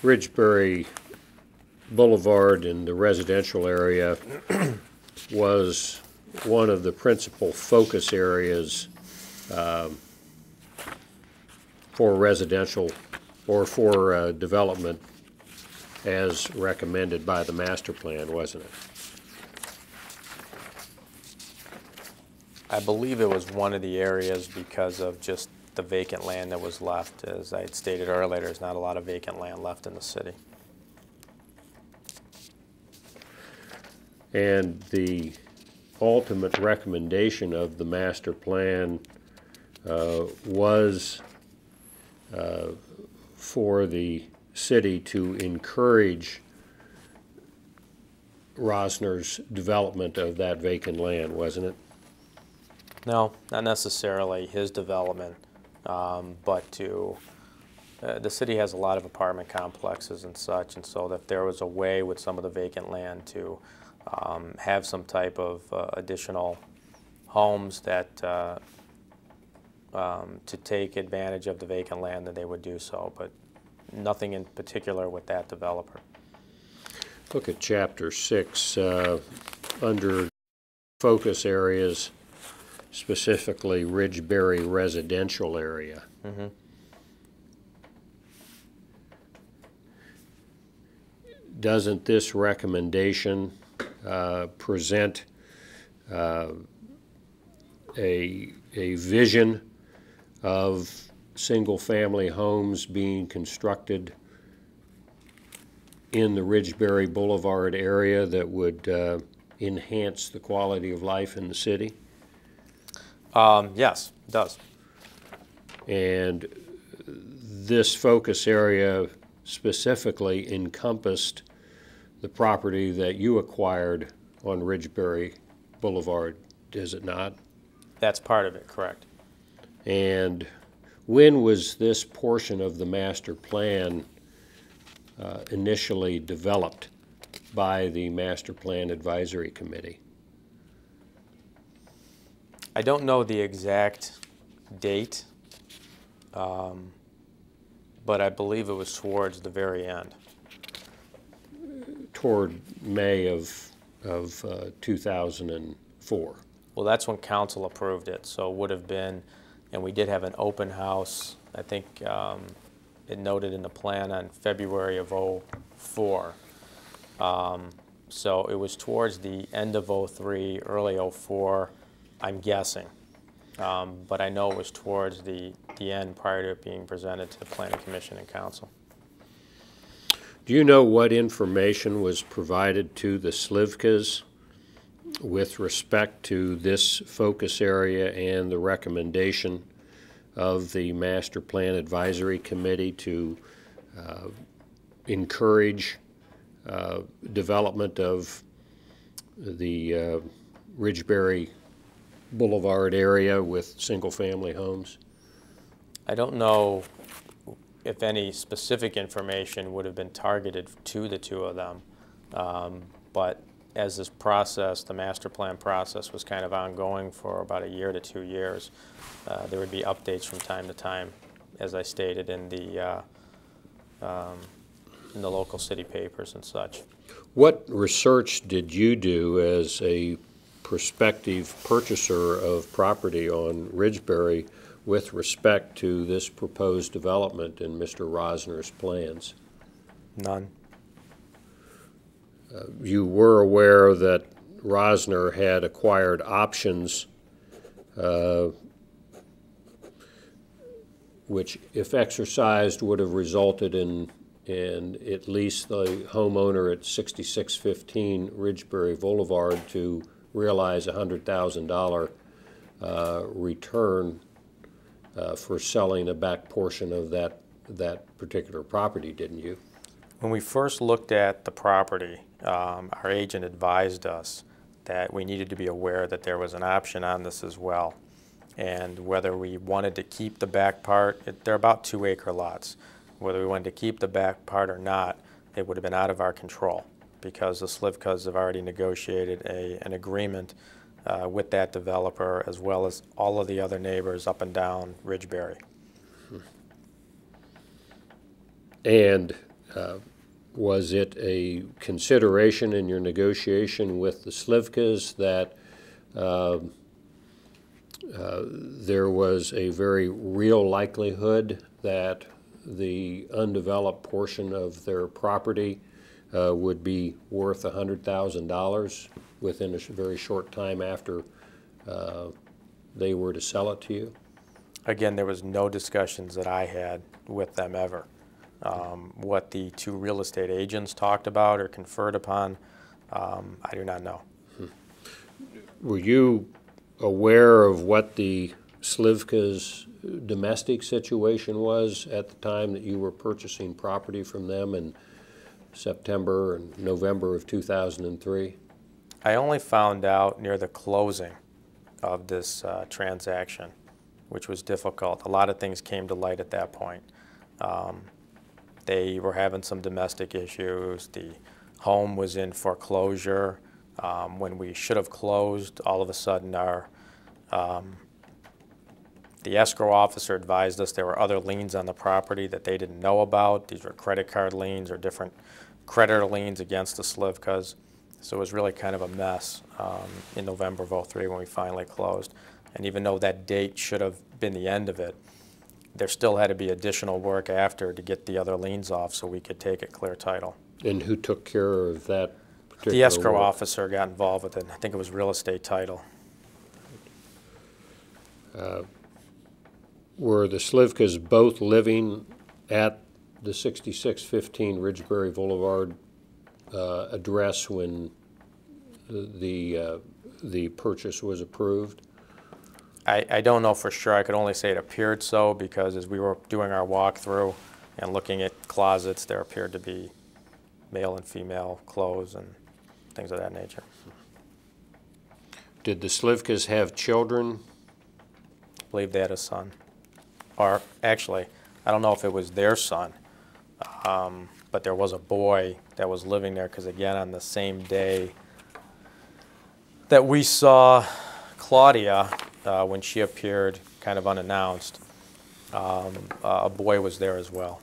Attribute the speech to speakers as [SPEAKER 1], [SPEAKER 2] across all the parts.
[SPEAKER 1] Ridgebury Boulevard in the residential area was one of the principal focus areas for residential or for development as recommended by the master plan, wasn't it?
[SPEAKER 2] I believe it was one of the areas because of just the vacant land that was left. As I had stated earlier, there's not a lot of vacant land left in the city.
[SPEAKER 1] And the ultimate recommendation of the master plan was for the city to encourage Rosner's development of that vacant land, wasn't it?
[SPEAKER 2] No, not necessarily his development, but to, the city has a lot of apartment complexes and such, and so if there was a way with some of the vacant land to have some type of additional homes that to take advantage of the vacant land, then they would do so, but nothing in particular with that developer.
[SPEAKER 1] Look at Chapter 6 under focus areas, specifically Ridgebury residential area.
[SPEAKER 2] Mm-hmm.
[SPEAKER 1] Doesn't this recommendation present a vision of single-family homes being constructed in the Ridgebury Boulevard area that would enhance the quality of life in the city?
[SPEAKER 2] Yes, it does.
[SPEAKER 1] And this focus area specifically encompassed the property that you acquired on Ridgebury Boulevard, is it not?
[SPEAKER 2] That's part of it, correct.
[SPEAKER 1] And when was this portion of the master plan initially developed by the Master Plan Advisory Committee?
[SPEAKER 2] I don't know the exact date, but I believe it was towards the very end.
[SPEAKER 1] Toward May of 2004.
[SPEAKER 2] Well, that's when council approved it, so it would have been, and we did have an open house, I think it noted in the plan on February of '04. So it was towards the end of '03, early '04, I'm guessing. But I know it was towards the end prior to it being presented to the Planning Commission and Council.
[SPEAKER 1] Do you know what information was provided to the Slivkas with respect to this focus area and the recommendation of the Master Plan Advisory Committee to encourage development of the Ridgebury Boulevard area with single-family homes?
[SPEAKER 2] I don't know if any specific information would have been targeted to the two of them, but as this process, the master plan process, was kind of ongoing for about a year to 2 years, there would be updates from time to time, as I stated in the local city papers and such.
[SPEAKER 1] What research did you do as a prospective purchaser of property on Ridgebury with respect to this proposed development in Mr. Rosner's plans?
[SPEAKER 2] None.
[SPEAKER 1] You were aware that Rosner had acquired options which, if exercised, would have resulted in at least the homeowner at 6615 Ridgebury Boulevard to realize a $100,000 return for selling a back portion of that particular property, didn't you?
[SPEAKER 2] When we first looked at the property, our agent advised us that we needed to be aware that there was an option on this as well, and whether we wanted to keep the back part, they're about 2-acre lots, whether we wanted to keep the back part or not, it would have been out of our control because the Slivkas have already negotiated an agreement with that developer as well as all of the other neighbors up and down Ridgebury.
[SPEAKER 1] And Was it a consideration in your negotiation with the Slivkas that there was a very real likelihood that the undeveloped portion of their property would be worth $100,000 within a very short time after they were to sell it to you?
[SPEAKER 2] Again, there was no discussions that I had with them ever. What the two real estate agents talked about or conferred upon, I do not know.
[SPEAKER 1] Were you aware of what the Slivka's domestic situation was at the time that you were purchasing property from them in September and November of 2003?
[SPEAKER 2] I only found out near the closing of this transaction, which was difficult. A lot of things came to light at that point. They were having some domestic issues. The home was in foreclosure. When we should have closed, all of a sudden the escrow officer advised us there were other liens on the property that they didn't know about. These were credit card liens or different creditor liens against the Slivkas. So it was really kind of a mess in November of '03 when we finally closed. And even though that date should have been the end of it, there still had to be additional work after to get the other liens off so we could take it clear title.
[SPEAKER 1] And who took care of that particular
[SPEAKER 2] The escrow
[SPEAKER 1] work?
[SPEAKER 2] officer got involved with it. I think it was real estate title.
[SPEAKER 1] Were the Slivkas both living at the 6615 Ridgebury Boulevard address when the purchase was approved?
[SPEAKER 2] I don't know for sure. I could only say it appeared so because as we were doing our walkthrough and looking at closets, there appeared to be male and female clothes and things of that nature.
[SPEAKER 1] Did the Slivkas have children?
[SPEAKER 2] I believe they had a son. Or actually, I don't know if it was their son, but there was a boy that was living there because, again, on the same day that we saw Claudia, when she appeared kind of unannounced, a boy was there as well.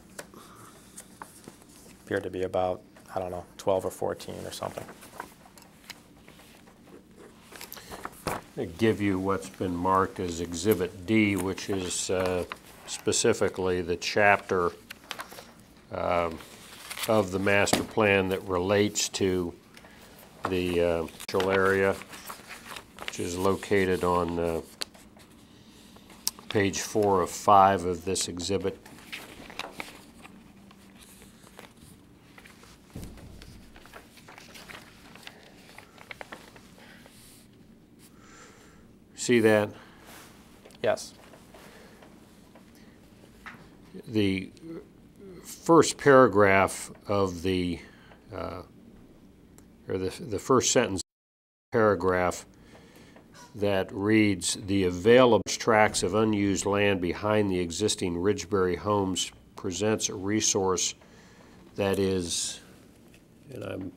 [SPEAKER 2] Appeared to be about, I don't know, 12 or 14 or something.
[SPEAKER 1] I give you what's been marked as Exhibit D, which is specifically the chapter of the master plan that relates to the commercial area, which is located on page 4 of 5 of this exhibit. See that?
[SPEAKER 2] Yes.
[SPEAKER 1] The first paragraph of the first sentence paragraph that reads, "The available tracts of unused land behind the existing Ridgebury homes presents a resource that is," and I'm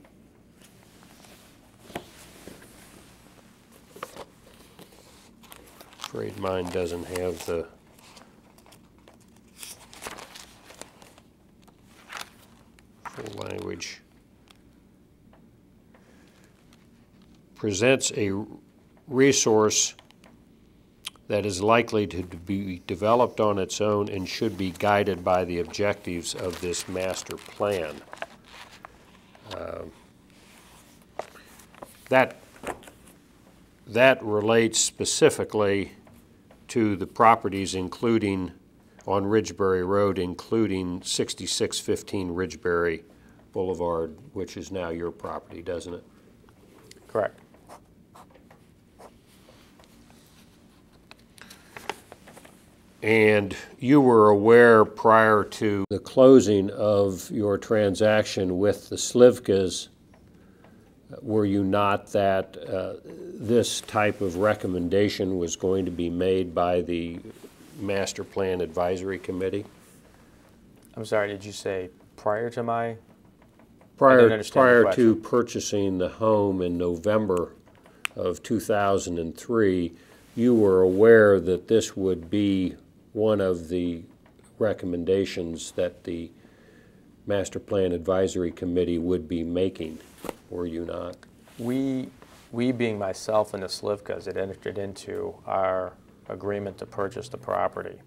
[SPEAKER 1] afraid mine doesn't have the full language. Presents a resource that is likely to be developed on its own and should be guided by the objectives of this master plan. That relates specifically to the properties including on Ridgebury Road, including 6615 Ridgebury Boulevard, which is now your property, doesn't it?
[SPEAKER 2] Correct.
[SPEAKER 1] And you were aware prior to the closing of your transaction with the Slivkas, were you not, that this type of recommendation was going to be made by the Master Plan Advisory Committee?
[SPEAKER 2] I'm sorry, did you say prior to my?
[SPEAKER 1] Prior to purchasing the home in November of 2003, you were aware that this would be one of the recommendations that the Master Plan Advisory Committee would be making, were you not?
[SPEAKER 2] We being myself and the Slivkas, had entered into our agreement to purchase the property.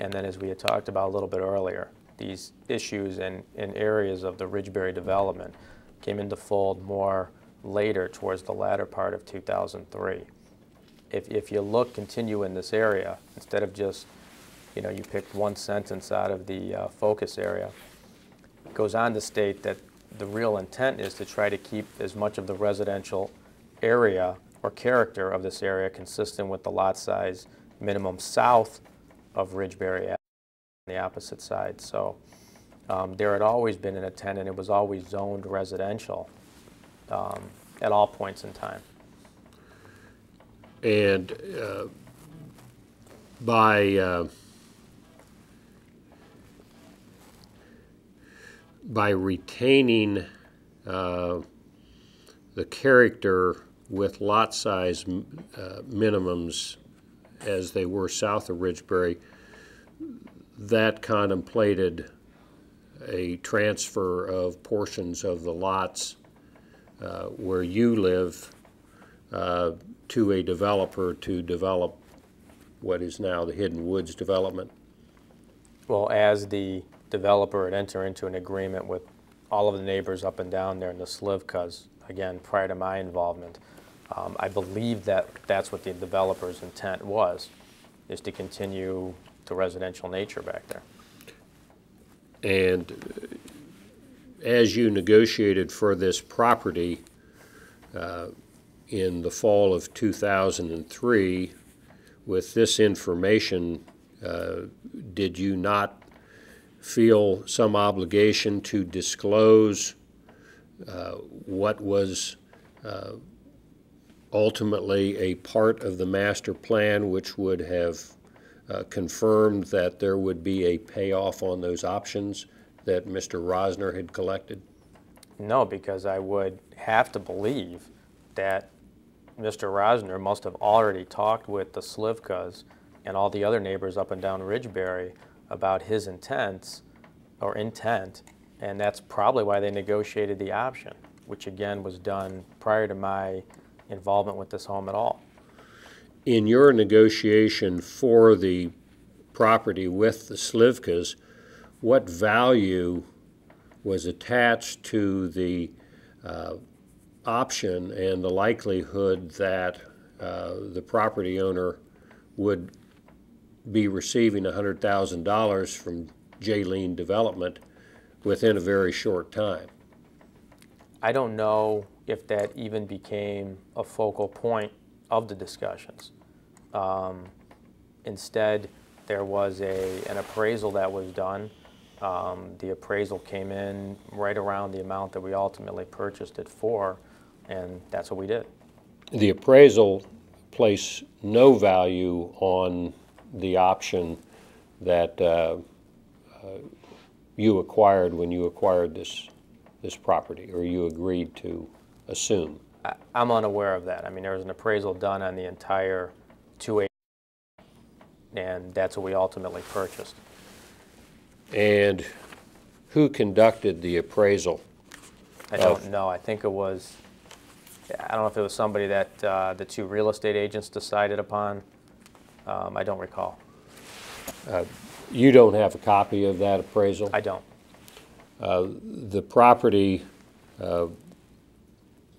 [SPEAKER 2] And then, as we had talked about a little bit earlier, these issues in areas of the Ridgeberry development came into fold more later, towards the latter part of 2003. If you continue in this area, instead of just, you picked one sentence out of the focus area, it goes on to state that the real intent is to try to keep as much of the residential area or character of this area consistent with the lot size minimum south of Ridgeberry on the opposite side. So there had always been an intent, and it was always zoned residential at all points in time.
[SPEAKER 1] And by retaining the character with lot size minimums as they were south of Ridgeberry, that contemplated a transfer of portions of the lots where you live to a developer to develop what is now the Hidden Woods development?
[SPEAKER 2] Well, as the developer had entered into an agreement with all of the neighbors up and down there in the Slivkas, again, prior to my involvement, I believe that that's what the developer's intent was, is to continue the residential nature back there.
[SPEAKER 1] And as you negotiated for this property in the fall of 2003, with this information, did you not feel some obligation to disclose what was ultimately a part of the master plan, which would have confirmed that there would be a payoff on those options that Mr. Rosner had collected?
[SPEAKER 2] No, because I would have to believe that Mr. Rosner must have already talked with the Slivkas and all the other neighbors up and down Ridgeberry about his intent, and that's probably why they negotiated the option, which again was done prior to my involvement with this home at all.
[SPEAKER 1] In your negotiation for the property with the Slivkas, what value was attached to the option and the likelihood that the property owner would be receiving $100,000 from Jaylene Development within a very short time?
[SPEAKER 2] I don't know if that even became a focal point of the discussions. Instead, there was an appraisal that was done. The appraisal came in right around the amount that we ultimately purchased it for, and that's what we did.
[SPEAKER 1] The appraisal placed no value on the option that you acquired when you acquired this property, or you agreed to assume.
[SPEAKER 2] I'm unaware of that. I mean, there was an appraisal done on the entire 2 acres, and that's what we ultimately purchased.
[SPEAKER 1] And who conducted the appraisal?
[SPEAKER 2] I don't know. I think it was, I don't know if it was somebody that the two real estate agents decided upon. I don't recall.
[SPEAKER 1] You don't have a copy of that appraisal?
[SPEAKER 2] I don't.
[SPEAKER 1] The property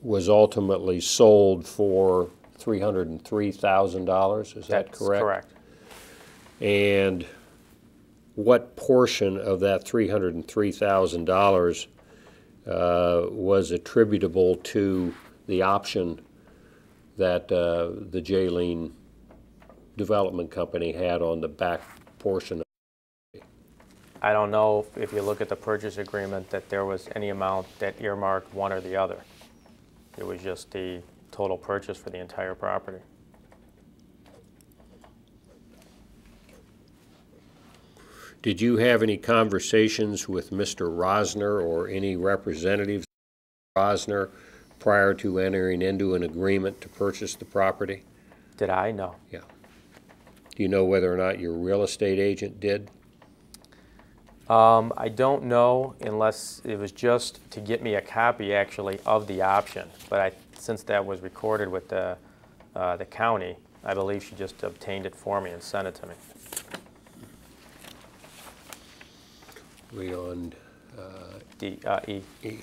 [SPEAKER 1] was ultimately sold for $303,000, is that correct?
[SPEAKER 2] That's correct.
[SPEAKER 1] And what portion of that $303,000 was attributable to the option that the Jaylene Development Company had on the back portion?
[SPEAKER 2] I don't know if you look at the purchase agreement that there was any amount that earmarked one or the other. It was just the total purchase for the entire property.
[SPEAKER 1] Did you have any conversations with Mr. Rosner or any representatives of Rosner prior to entering into an agreement to purchase the property?
[SPEAKER 2] Did I? No.
[SPEAKER 1] Yeah. Do you know whether or not your real estate agent did?
[SPEAKER 2] I don't know unless it was just to get me a copy actually of the option. But since that was recorded with the county, I believe she just obtained it for me and sent it to me.
[SPEAKER 1] We on
[SPEAKER 2] E.
[SPEAKER 1] E.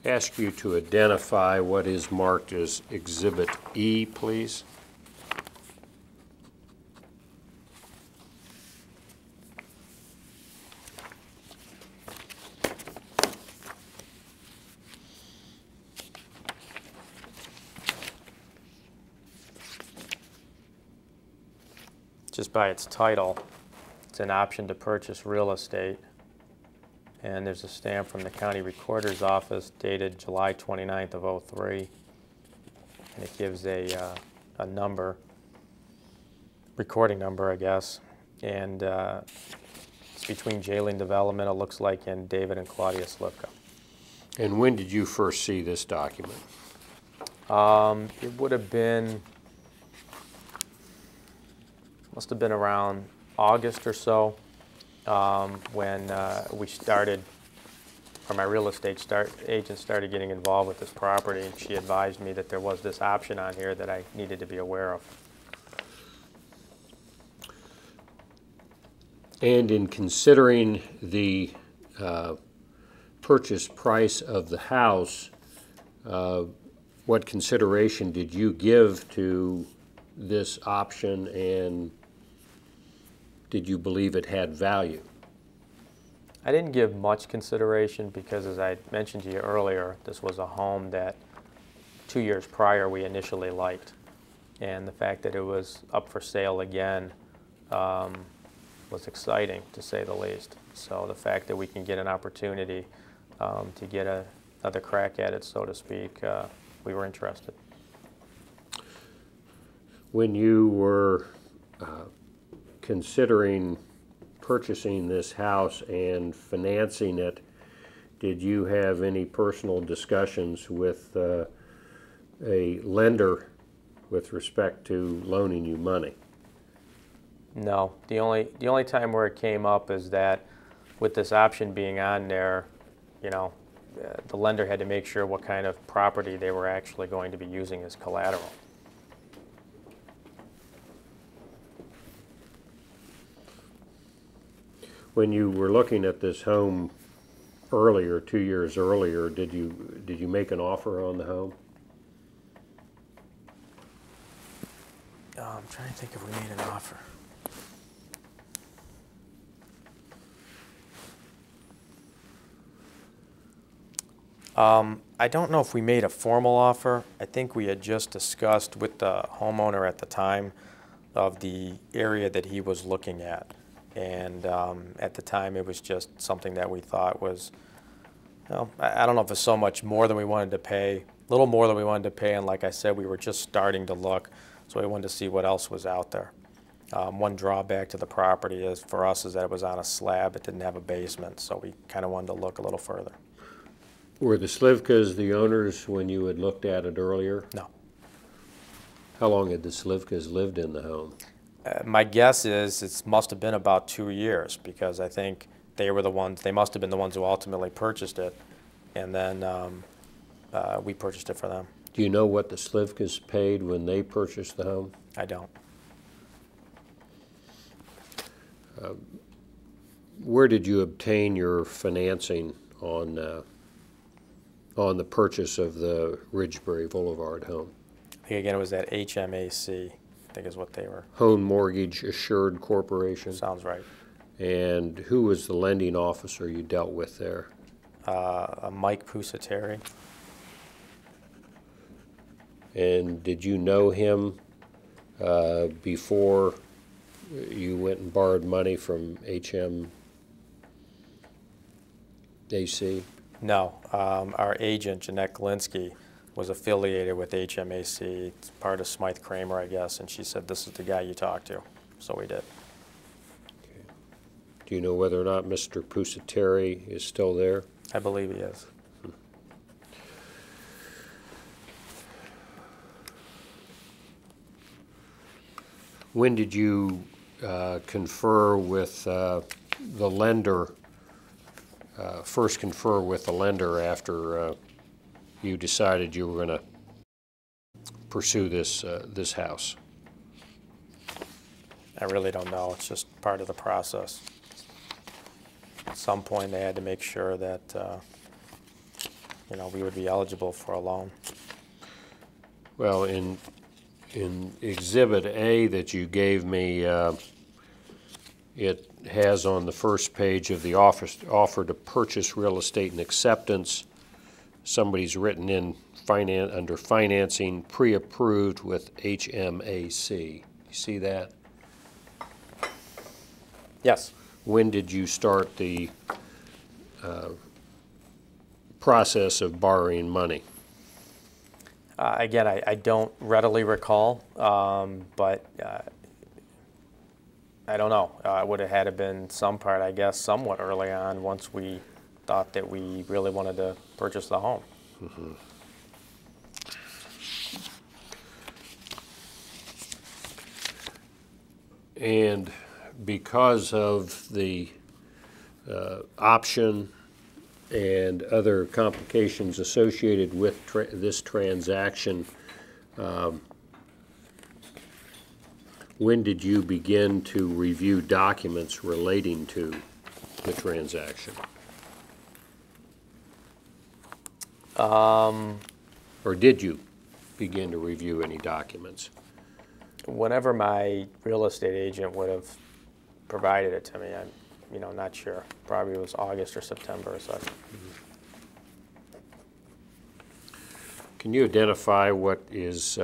[SPEAKER 1] Ask you to identify what is marked as Exhibit E, please.
[SPEAKER 2] Just by its title, it's an option to purchase real estate. And there's a stamp from the county recorder's office dated July 29th of '03. And it gives a number, recording number, I guess. And it's between Jalen Development, it looks like, and David and Claudia Slivka.
[SPEAKER 1] And when did you first see this document?
[SPEAKER 2] It would have been, must have been around August or so, when we started, or my real estate agent started getting involved with this property, and she advised me that there was this option on here that I needed to be aware of.
[SPEAKER 1] And in considering the purchase price of the house, what consideration did you give to this option, and did you believe it had value?
[SPEAKER 2] I didn't give much consideration because, as I mentioned to you earlier, this was a home that 2 years prior we initially liked. And the fact that it was up for sale again was exciting, to say the least. So the fact that we can get an opportunity to get another crack at it, so to speak, we were interested.
[SPEAKER 1] When you were considering purchasing this house and financing it, did you have any personal discussions with a lender with respect to loaning you money?
[SPEAKER 2] No. The only time where it came up is that with this option being on there, you know, the lender had to make sure what kind of property they were actually going to be using as collateral.
[SPEAKER 1] When you were looking at this home earlier, 2 years earlier, did you make an offer on the home?
[SPEAKER 2] I'm trying to think if we made an offer. I don't know if we made a formal offer. I think we had just discussed with the homeowner at the time of the area that he was looking at. And at the time, it was just something that we thought was, you know, I don't know if it's so much more than we wanted to pay, a little more than we wanted to pay. And like I said, we were just starting to look, so we wanted to see what else was out there. One drawback to the property is, for us, is that it was on a slab. It didn't have a basement, so we kind of wanted to look a little further.
[SPEAKER 1] Were the Slivkas the owners when you had looked at it earlier?
[SPEAKER 2] No.
[SPEAKER 1] How long had the Slivkas lived in the home?
[SPEAKER 2] My guess is it must have been about 2 years, because I think they must have been the ones who ultimately purchased it, and then we purchased it for them.
[SPEAKER 1] Do you know what the Slivkas paid when they purchased the home?
[SPEAKER 2] I don't.
[SPEAKER 1] Where did you obtain your financing on the purchase of the Ridgebury Boulevard home?
[SPEAKER 2] I think, again, it was at HMAC, I think is what they were.
[SPEAKER 1] Home Mortgage Assured Corporation?
[SPEAKER 2] Sounds right.
[SPEAKER 1] And who was the lending officer you dealt with there?
[SPEAKER 2] Mike Pusateri.
[SPEAKER 1] And did you know him before you went and borrowed money from HMAC?
[SPEAKER 2] No. Our agent, Jeanette Galinsky, was affiliated with HMAC. It's part of Smythe Kramer, I guess, and she said, this is the guy you talk to. So we did.
[SPEAKER 1] Okay. Do you know whether or not Mr. Pusateri is still there?
[SPEAKER 2] I believe he is.
[SPEAKER 1] When did you confer with the lender, first confer with the lender after you decided you were going to pursue this house?
[SPEAKER 2] I really don't know. It's just part of the process. At some point, they had to make sure that you know, we would be eligible for a loan.
[SPEAKER 1] Well, in Exhibit A that you gave me, it has on the first page of the offer to purchase real estate and acceptance, somebody's written in under financing pre-approved with HMAC. You see that?
[SPEAKER 2] Yes.
[SPEAKER 1] When did you start the process of borrowing money?
[SPEAKER 2] Again, I don't readily recall, but I don't know. It would have had to been some part, I guess, somewhat early on once we thought that we really wanted to purchase the home.
[SPEAKER 1] Mm-hmm. And because of the option and other complications associated with this transaction, when did you begin to review documents relating to the transaction? Or did you begin to review any documents?
[SPEAKER 2] Whenever my real estate agent would have provided it to me, I'm not sure. Probably it was August or September or such.
[SPEAKER 1] Can you identify what is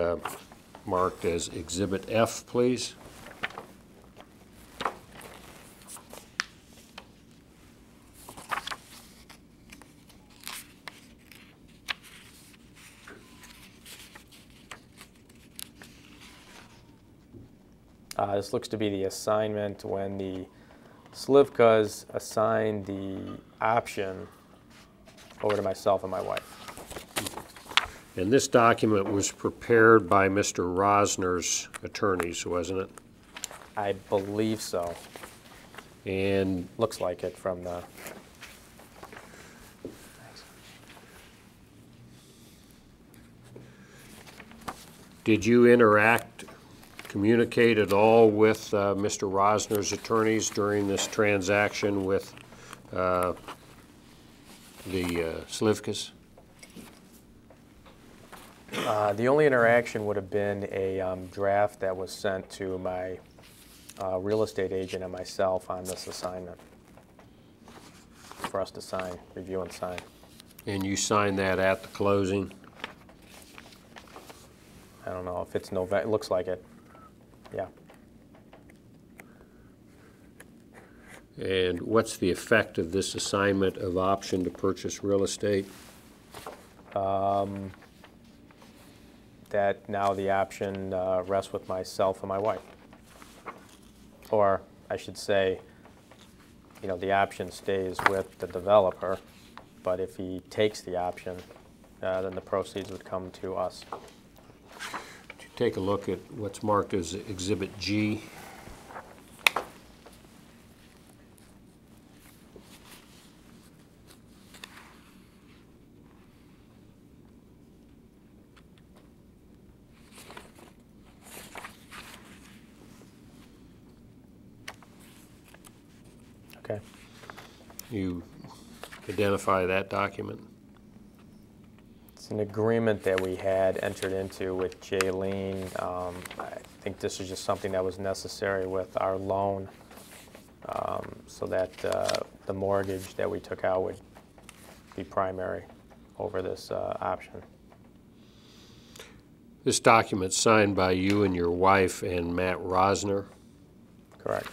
[SPEAKER 1] marked as Exhibit F, please?
[SPEAKER 2] This looks to be the assignment when the Slivkas assigned the option over to myself and my wife.
[SPEAKER 1] And this document was prepared by Mr. Rosner's attorneys, wasn't it?
[SPEAKER 2] I believe so.
[SPEAKER 1] And
[SPEAKER 2] looks like it from the...
[SPEAKER 1] Did you communicate at all with Mr. Rosner's attorneys during this transaction with the Slivkas?
[SPEAKER 2] The only interaction would have been a draft that was sent to my real estate agent and myself on this assignment for us to sign, review and sign.
[SPEAKER 1] And you signed that at the closing?
[SPEAKER 2] I don't know if it's November. It looks like it. Yeah.
[SPEAKER 1] And what's the effect of this assignment of option to purchase real estate?
[SPEAKER 2] That now the option rests with myself and my wife. Or I should say, the option stays with the developer, but if he takes the option, then the proceeds would come to us.
[SPEAKER 1] Take a look at what's marked as Exhibit G.
[SPEAKER 2] Okay.
[SPEAKER 1] You identify that document?
[SPEAKER 2] It's an agreement that we had entered into with Jaylene. I think this is just something that was necessary with our loan, so that the mortgage that we took out would be primary over this option.
[SPEAKER 1] This document signed by you and your wife and Matt Rosner?
[SPEAKER 2] Correct.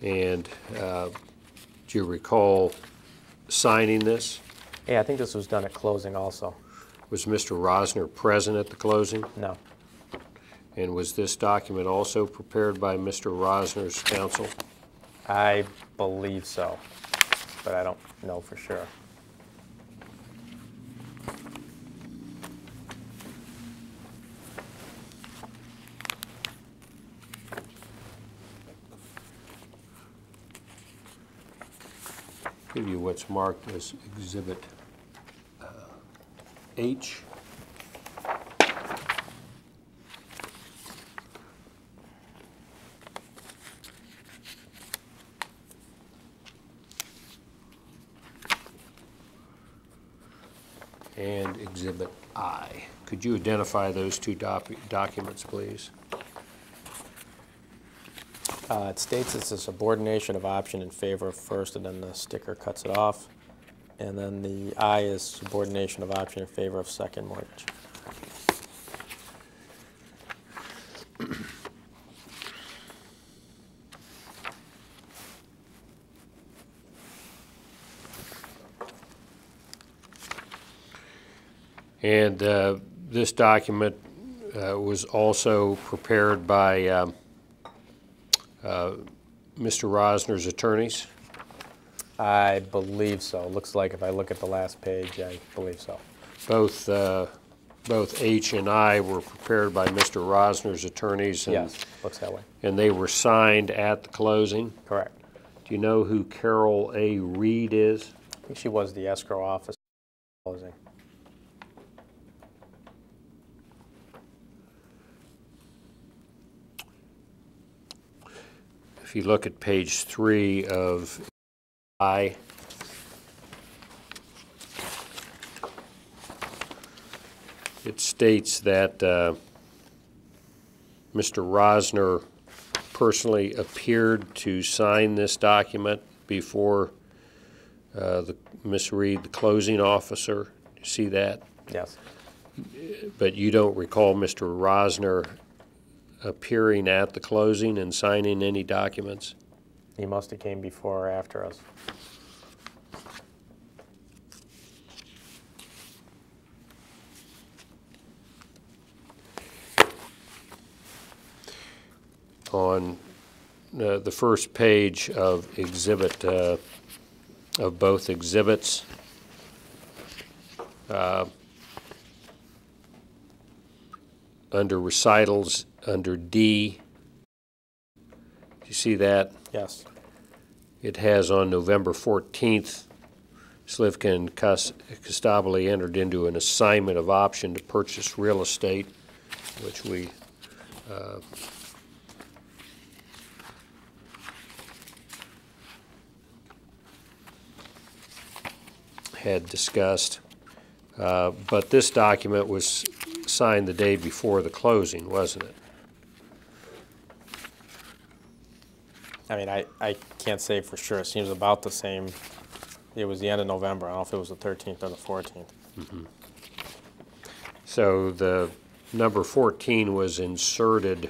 [SPEAKER 1] And do you recall signing this?
[SPEAKER 2] Yeah, I think this was done at closing also.
[SPEAKER 1] Was Mr. Rosner present at the closing?
[SPEAKER 2] No.
[SPEAKER 1] And was this document also prepared by Mr. Rosner's counsel?
[SPEAKER 2] I believe so, but I don't know for sure.
[SPEAKER 1] give you what's marked as Exhibit H. And Exhibit I. Could you identify those two documents, please?
[SPEAKER 2] It states it's a subordination of option in favor of first, and then the sticker cuts it off. And then the I is subordination of option in favor of second mortgage.
[SPEAKER 1] And this document was also prepared by Mr. Rosner's attorneys?
[SPEAKER 2] I believe so. Looks like if I look at the last page, I believe so.
[SPEAKER 1] Both H and I were prepared by Mr. Rosner's attorneys. And,
[SPEAKER 2] yes, looks that way.
[SPEAKER 1] And they were signed at the closing?
[SPEAKER 2] Correct.
[SPEAKER 1] Do you know who Carol A. Reed is?
[SPEAKER 2] I think she was the escrow officer closing.
[SPEAKER 1] If you look at page 3 of I, it states that Mr. Rosner personally appeared to sign this document before Ms. Reed, the closing officer. You see that?
[SPEAKER 2] Yes.
[SPEAKER 1] But you don't recall Mr. Rosner appearing at the closing and signing any documents?
[SPEAKER 2] He must have came before or after us.
[SPEAKER 1] On the first page of exhibit, of both exhibits, under recitals, under D, do you see that?
[SPEAKER 2] Yes.
[SPEAKER 1] It has on November 14th, Slivka and Costabile entered into an assignment of option to purchase real estate, which we had discussed. But this document was signed the day before the closing, wasn't it?
[SPEAKER 2] I mean, I can't say for sure. It seems about the same. It was the end of November. I don't know if it was the 13th or the 14th.
[SPEAKER 1] Mm-hmm. So the number 14 was inserted,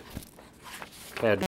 [SPEAKER 1] had